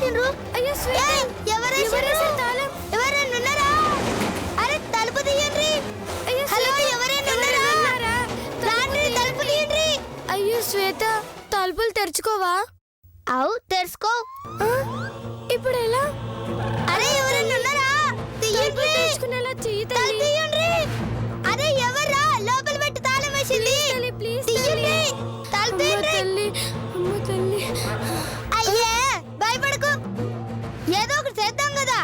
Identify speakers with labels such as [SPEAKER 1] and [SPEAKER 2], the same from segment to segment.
[SPEAKER 1] వేసిండ్రు?
[SPEAKER 2] అయ్యో శ్వేత,
[SPEAKER 1] ఎవరేసారు తాళం? ఎవరైనా ఉన్నారా? అరే తలుపు తీయండి. హలో, ఎవరైనా ఉన్నారా? రాండి, తలుపు తీయండి.
[SPEAKER 2] అయ్యో శ్వేత, తలుపులు తెరుచుకోవా?
[SPEAKER 1] అవు తెరుచుకో.
[SPEAKER 2] ఇప్పుడు ఎలా?
[SPEAKER 1] అరే ఎవరైనా ఉన్నారా? తీయండి.
[SPEAKER 2] తెరుచుకునేలా చెయ్యి తల్లి.
[SPEAKER 1] తీయండి. అరే ఎవరా? లోపల పెట్టి తాళం వేసింది.
[SPEAKER 2] ప్లీజ్
[SPEAKER 1] తీయండి. తలుపు తీయండి.
[SPEAKER 2] తల్లి, అమ్మ తల్లి.
[SPEAKER 1] అయ్యే భయపడకు, ఏదో ఒకటి చేద్దాం కదా.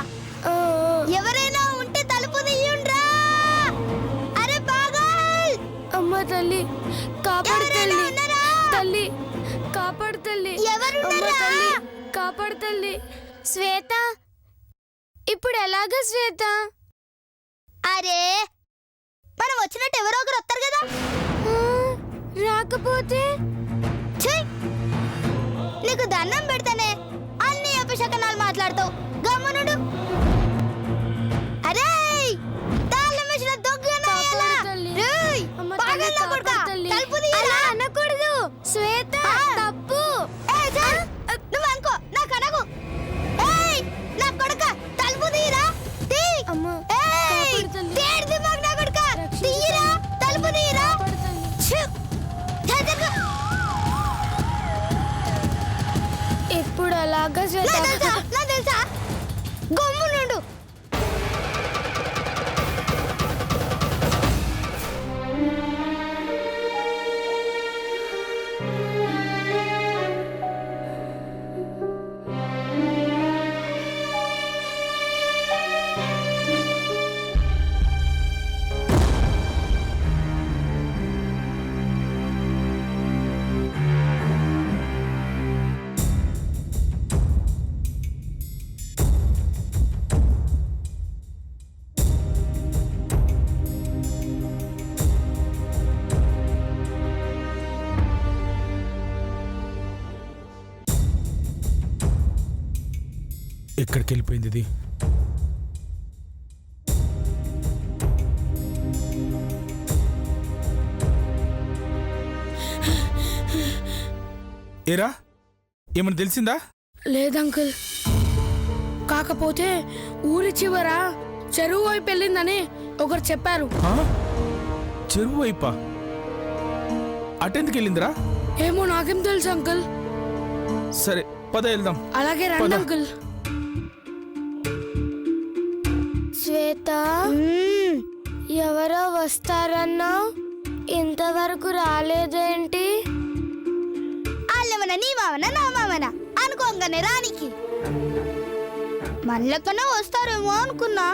[SPEAKER 1] ఎవరైనా ఉంటే తలుపు తీయండిరా. అరే పాగల్,
[SPEAKER 2] అమ్మ తల్లి కాపాడు తల్లి.
[SPEAKER 1] ఉన్నారా?
[SPEAKER 2] తల్లి కాపాడు తల్లి.
[SPEAKER 1] ఎవరున్నారా?
[SPEAKER 2] తల్లి కాపాడు తల్లి. శ్వేత, ఇప్పుడు ఎలాగా శ్వేత?
[SPEAKER 1] అరే మనం వచ్చినట్టు ఎవరో ఒకరు వస్తారు కదా.
[SPEAKER 2] రాకపోతే
[SPEAKER 1] ఛీ! నీకు దండం పెడతానే అన్ని అపశకనాలు మాట్లాడతావు. గమ్మునుడు. అరే తాళం వేసిన దొంగనా ఎలా?
[SPEAKER 2] తల్లి.
[SPEAKER 1] రేయ్,
[SPEAKER 2] అమ్మ
[SPEAKER 1] పాగల్
[SPEAKER 2] తల్లి,
[SPEAKER 1] నా కొడుకా,
[SPEAKER 2] కాపాడు తల్లి.
[SPEAKER 1] తలుపు తీయరా?
[SPEAKER 2] అలా అనకూడదు శ్వేత, తప్పు.
[SPEAKER 1] ఏయ్, చాలు. నువ్వు అనుకో, నాకు అనకు. ఏయ్, నా కొడుకా, తలుపు తీయరా. తీ.
[SPEAKER 2] అమ్మ
[SPEAKER 1] ఏయ్,
[SPEAKER 2] కాపాడు తల్లి.
[SPEAKER 1] తేడు దిమాగ్ నా కొడుకా,
[SPEAKER 2] రక్షించు
[SPEAKER 1] తీయరా, తలుపు తీయరా.
[SPEAKER 2] కాపాడు తల్లి.
[SPEAKER 1] ఛీ! జగ.
[SPEAKER 2] ఇప్పుడు ఎలాగా శ్వేత?
[SPEAKER 1] నా తెలుసా, గమ్మునుండు.
[SPEAKER 3] ఎక్కడికి వెళ్ళిపోయింది ఇది? ఏరా, ఏమన్నా తెలిసిందా?
[SPEAKER 4] లేదంకుల్, కాకపోతే ఊరి చివర చెరువు వైపు వెళ్ళిందని ఒకరు చెప్పారు.
[SPEAKER 3] ఆ? చెరువు వైపా? అటెందుకు వెళ్ళిందిరా?
[SPEAKER 4] ఏమో నాకేం తెలుసు అంకుల్.
[SPEAKER 3] సరే పద వెళ్దాం.
[SPEAKER 4] అలాగే రండి
[SPEAKER 3] పద.
[SPEAKER 4] అంకుల్.
[SPEAKER 2] శ్వేత, ఎవరో వస్తారన్నావు, ఇంతవరకు రాలేదేంటి?
[SPEAKER 1] వాళ్ళేమన్నా నీ మావనా నా మావనా అనుకోగానే రానికి. మళ్ళకన్నా వస్తారేమో అనుకున్నా,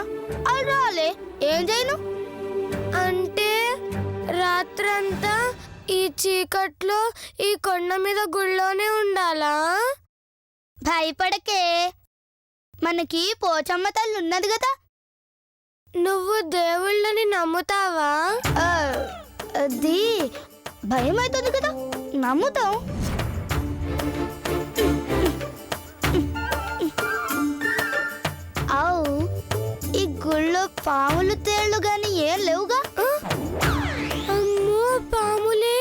[SPEAKER 1] వాళ్ళు రాలే. ఏం చేయను?
[SPEAKER 2] అంటే రాత్రంతా ఈ చీకట్లో ఈ కొండ మీద గుళ్ళోనే ఉండాలా?
[SPEAKER 1] భయపడకే, మనకి పోచమ్మ తల్లి ఉన్నది కదా.
[SPEAKER 2] నువ్వు దేవుళ్ళని నమ్ముతావా?
[SPEAKER 1] అది భయం అవుతుంది కదా, నమ్ముతాం. అవు, ఈ గుళ్ళో పాములు తేళ్లు గాని ఏం లేవుగా.
[SPEAKER 2] అమ్మో పాములే.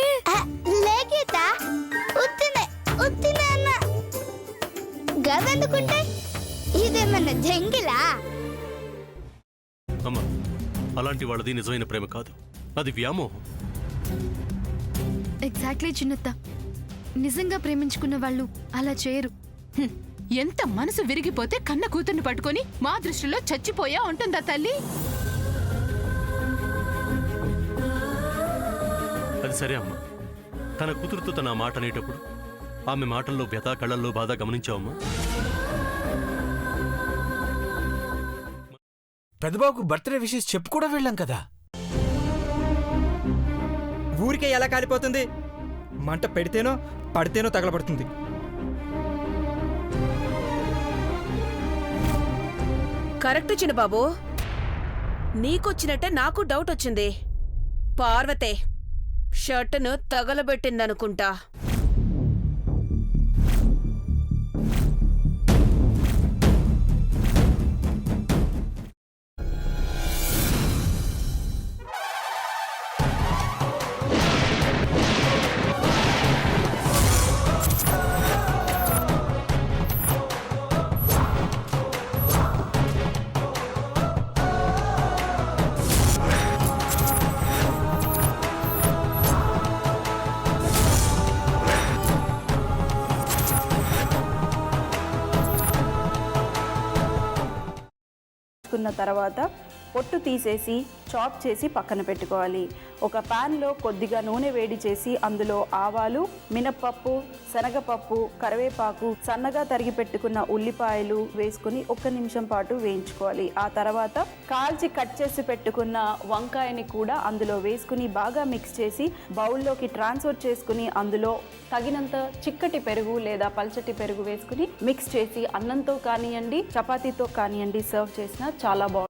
[SPEAKER 1] లేకేత ఉత్తినే ఉత్తినే అన్న గదెందుకుంటే ఇదేమన్నా జంగిలా?
[SPEAKER 5] అమ్మా, అలాంటి వాళ్ళది నిజమైన ప్రేమ కాదు, అది వ్యామోహం.
[SPEAKER 6] ఎగ్జాక్ట్లీ చిన్నత్త, నిజంగా ప్రేమించుకున్న వాళ్ళు అలా చేయరు.
[SPEAKER 7] ఎంత మనసు విరిగిపోతే కన్న కూతుర్ని పట్టుకొని మా దృష్టిలో చచ్చిపోయా ఉంటుందా తల్లి?
[SPEAKER 5] అది సరే అమ్మా, తన కూతురుతో తన మాట అనేటప్పుడు ఆమె మాటల్లో వ్యథ, కళ్ళల్లో బాధ గమనించావమ్మా?
[SPEAKER 8] పెద్దబాబుకు బర్త్డే విషెస్ చెప్పు కూడా వెళ్ళాం కదా.
[SPEAKER 9] ఊరికే ఎలా కాలిపోతుంది? మంట పెడితేనో పడితేనో తగలబడుతుంది.
[SPEAKER 10] కరెక్ట్ చిన్నబాబు, నీకొచ్చినట్టే నాకు డౌట్ వచ్చింది. పార్వతే షర్టును తగలబెట్టిందనుకుంటా.
[SPEAKER 11] తీసుకున్న తర్వాత పొట్టు తీసేసి చాప్ చేసి పక్కన పెట్టుకోవాలి. ఒక ప్యాన్లో కొద్దిగా నూనె వేడి చేసి అందులో ఆవాలు, మినప్పప్పు, శనగపప్పు, కరివేపాకు, సన్నగా తరిగి పెట్టుకున్న ఉల్లిపాయలు వేసుకుని 1 నిమిషం పాటు వేయించుకోవాలి. ఆ తర్వాత కాల్చి కట్ చేసి పెట్టుకున్న వంకాయని కూడా అందులో వేసుకుని బాగా మిక్స్ చేసి బౌల్లోకి ట్రాన్స్ఫర్ చేసుకుని అందులో తగినంత చిక్కటి పెరుగు లేదా పల్చటి పెరుగు వేసుకుని మిక్స్ చేసి అన్నంతో కానివ్వండి, చపాతీతో కానివ్వండి సర్వ్ చేసినా చాలా బాగుంటుంది.